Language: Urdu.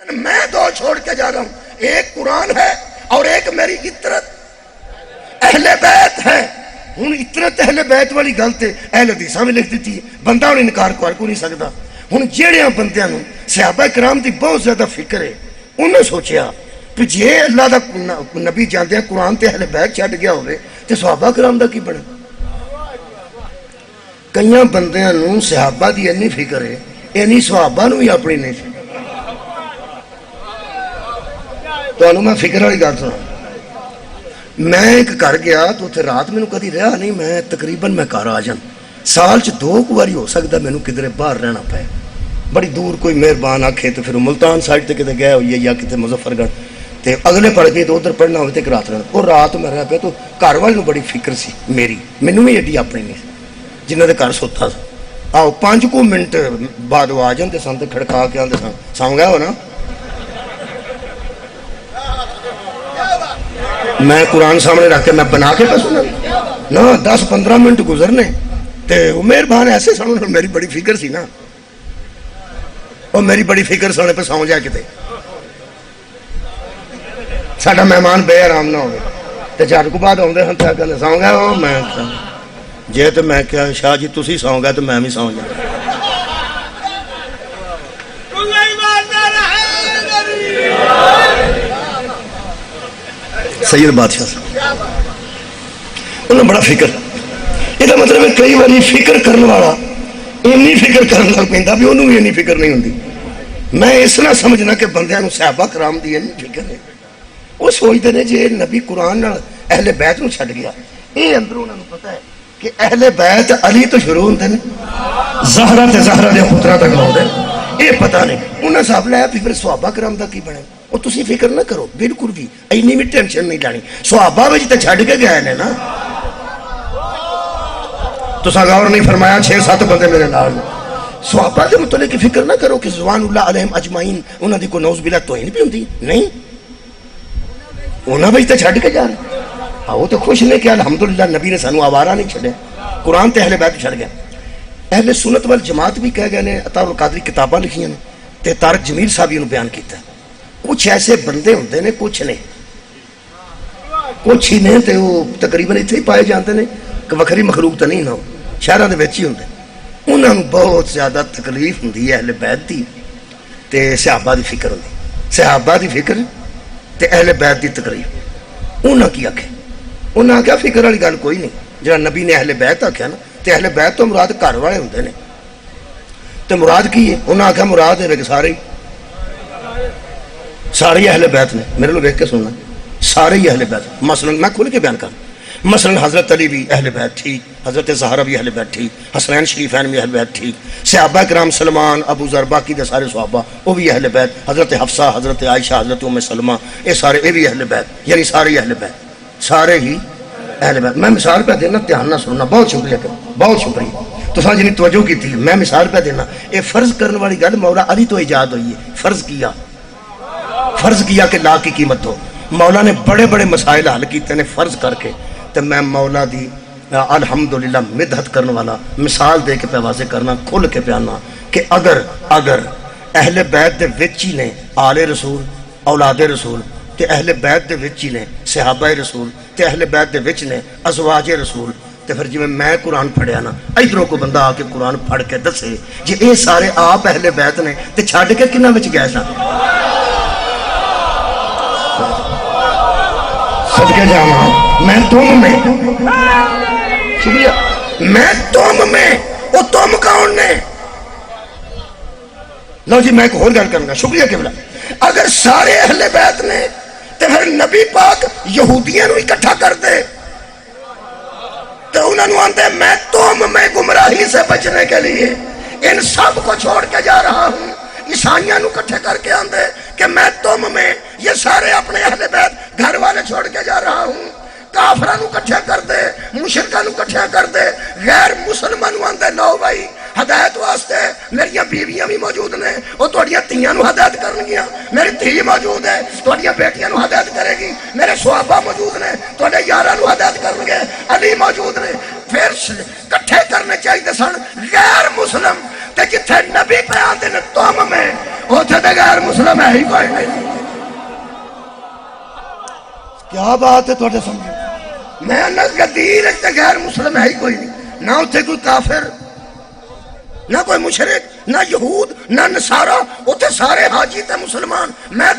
میں دو چھوڑ کے جا رہا ہوں، ایک قرآن ہے اور ایک میری عطرت اہل بیت ہے۔ ہوں عطرت اہل بیت والی گل تے اہل حدیثاں بھی لکھ دیتی ہے، بندہ ہوں انکار کر کو نہیں سکتا۔ ہوں جہڑیاں بندیاں نوں صحابہ کرام دی بہت زیادہ فکر ہے، انہوں سوچیا کہ جے اللہ دا نبی جاندے قرآن تے اہل بیت چھڈ گیا ہوئے تے صحابہ کرام دا کی بنے؟ کئیاں بندیاں نوں صحابہ دی انی فکر ہے، اینی صحابہ نوں ہی اپنی نہیں فکر۔ تو میں فکر والی گل سنا، میں ایک گھر گیا تو اتنے رات مینوں کدی رہا نہیں، میں تقریباً میں گھر آ جان سال چ 2 باری ہو سکتا مینوں کدھر باہر رہنا پے، بڑی دور کوئی مہربان آکھے تو پھر ملتان سائڈ تے کتے گئے ہوئی ہے یا کتے مظفر گڑھ تے اگلے پڑھ گئے تو ادھر پڑھنا ہوئے تے ایک رات رہنا، اور رات میں رہ پیا تو گھر والے نوں بڑی فکر سی میری، مینوں بھی ایڈی اپنی نہیں جنہ دے گھر سوتا سا۔ آؤ 5 منٹ بعد وہ آ جاندے سن تے کھڑکا کے آندے سن سو گئے ہو نا؟ میں قرآن سامنے رکھ کے میں بنا کے سنا نا 10-15 منٹ گزرنے تے وہ مہربان ایسے سن، میری بڑی فکر سی نا، اور میری بڑی فکر سونے پہ سو جائے کتے ساڈا مہمان بے آرام نہ ہوئے تے جھٹ کو بعد آدھے ہن تے سو گئے ہو؟ میں جے تو میں کیا شاہ جی تسی سو گئے تو میں بھی سو جاؤں۔ سید بادشاہ صاحب انہوں نے بڑا فکر، یہ مطلب ہے کئی باری فکر کرنے والا اینی فکر کرنے لگ پیندا بھی انہوں بھی اینی فکر نہیں ہوندی۔ میں اس نہ سمجھنا کہ بندیاں نوں صحابہ کرام دی اینی فکر ہے، وہ سوچتے ہیں جی نبی قرآن نال اہل بیت نوں چھڈ گیا، یہ اندروں انہوں نے پتہ ہے کہ اہل بیت علی تو شروع ہوندے نے، زہرا تے زہرا دے پتراں تک آؤندے، یہ پتہ نہیں انہاں صاحب لے پھر صحابہ کرام دا کی بنے۔ اور تسی فکر نہ کرو بالکل بھی، اینی بھی ٹینشن نہیں لانی، صحابہ وچ تے چھڈ کے گئے نے نا۔ تساں غور نہیں فرمایا 6-7 بندے میرے نال صحابہ دے متعلق فکر نہ کرو کہ رضوان اللہ علیہم اجمعین انہاں دی کوئی نعوذ باللہ توہین بھی ہوندی نہیں، انہاں وچ تے چھڈ کے جا رہے آؤ تو خوش نے کہ الحمدللہ نبی نے سانو آوارہ نہیں چھڈے، قرآن تے اہل بیت چھڈ گیا۔ اہل سنت والجماعت بھی کہہ گئے نے، عطا القادری کتاباں لکھیاں نے تے طارق جمیل صاحب انہوں بیان کیتا ہے۔ کچھ ایسے بندے ہوندے نے، کچھ نے کچھ ہی نے تے وہ تقریباً اتنے ہی پائے جاندے نے کہ وکھری مخلوق تو نہیں نہ شہراں دے وچ ہی ہوندے، انہاں نوں بہت زیادہ تکلیف ہوندی ہے اہل بیت دی تے صحابہ دی فکر ہوندی، صحابہ دی فکر تے اہل بیت دی تکلیف۔ انہاں کی آکھے؟ انہاں آکھیا فکر والی گل کوئی نہیں، جڑا نبی نے اہل بیت آکھیا نا تے اہل بیت تو مراد گھر والے ہوندے نے، تے مراد کی ہے؟ انہاں آکھیا مراد ہے سارے سارے اہل بیت نے، میرے لوگ دیکھ کے سننا سارے ہی اہل بیت۔ مثلا میں کھل کے بیان کروں، مثلا حضرت علی بھی اہل بیت ٹھیک، حضرت زہرا بھی اہل بیت ٹھیک، حسنین شریفین بھی اہل بیت ٹھیک، صحابہ کرام سلمان ابو ذر باقی دے سارے صحابہ وہ بھی اہل بیت، حضرت حفصہ حضرت عائشہ حضرت ام سلمہ یہ سارے یہ بھی اہل بیت، یعنی سارے ہی اہل بیت، سارے ہی اہل بیت۔ میں مثال پہ دینا، دھیان نہ سننا، بہت شکریہ بہت شکریہ تو جنہیں توجہ کی تھی۔ میں مثال پہ دینا، یہ فرض کرنے والی گل مولا علی تو ایجاد ہوئی ہے، فرض کیا کہ لا کی قیمت ہو۔ مولا نے بڑے بڑے مسائل حل کیتے ہیں فرض کر کے، تو میں مولا دی الحمدللہ مدحت کرنے والا مثال دے کے پہ واضح کرنا، کھل کے پیانا کہ اگر اہل بیت دے وچ ہی نے آل رسول اولاد رسول تے اہل بیت دے وچ ہی نے صحابہ رسول تے اہل بیت دے وچ نے ازواج رسول، تے پھر جی میں قرآن پڑھیا نا ادھروں کو بندہ آ کے قرآن پڑھ کے دسے جی اے سارے آپ اہل بیت نے تے چھڈ کے کنہاں وچ گئے سن؟ صدقے جاواں میں تم میں، شکریہ، میں تم میں، وہ تم کون نے؟ لو جی میں ایک اور گل کروں گا، شکریہ قبلہ۔ اگر سارے اہل بیت نے تو پھر نبی پاک یہودیاں نو اکٹھا کر دے تو انہوں نے آندے میں تم میں گمراہی سے بچنے کے لیے ان سب کو چھوڑ کے جا رہا ہوں، عیسائیاں نو کٹھے کر کے آندے کہ میں تم میں یہ سارے اپنے اہل بیت گھر والے چھوڑ کے جا رہا ہوں، کافراں نو کٹھے کر دے، مشرکاں نو کٹھے کر دے، غیر مسلمان نو آندے لو بھائی ہدایت واسطے میری بیویاں بھی موجود نے، وہ تہاڈیاں تیاں نو ہدایت کرنگیاں، میری دھی موجود ہے تہاڈیاں بیٹیاں نو ہدایت کرے گی، میرے صحابہ موجود نے تہاڈے یاراں نو ہدایت کرنگے، علی موجود نے۔ پھر کٹھے کرنے چاہیے سن غیر مسلم تے جتھے نبی پہ آندے نے تم میں اوتھے تے غیر مسلم مسلم ہے ہی کوئی نہیں. کیا بات ہے تھوڑے سمجھے. میں دین غیر مسلم ہے ہی کوئی نہیں. نہ اتنے کوئی کافر، نہ کوئی مشرک، نہ یہود، نہ نصارہ. اتنے سارے حاجی تے مسلمان. میں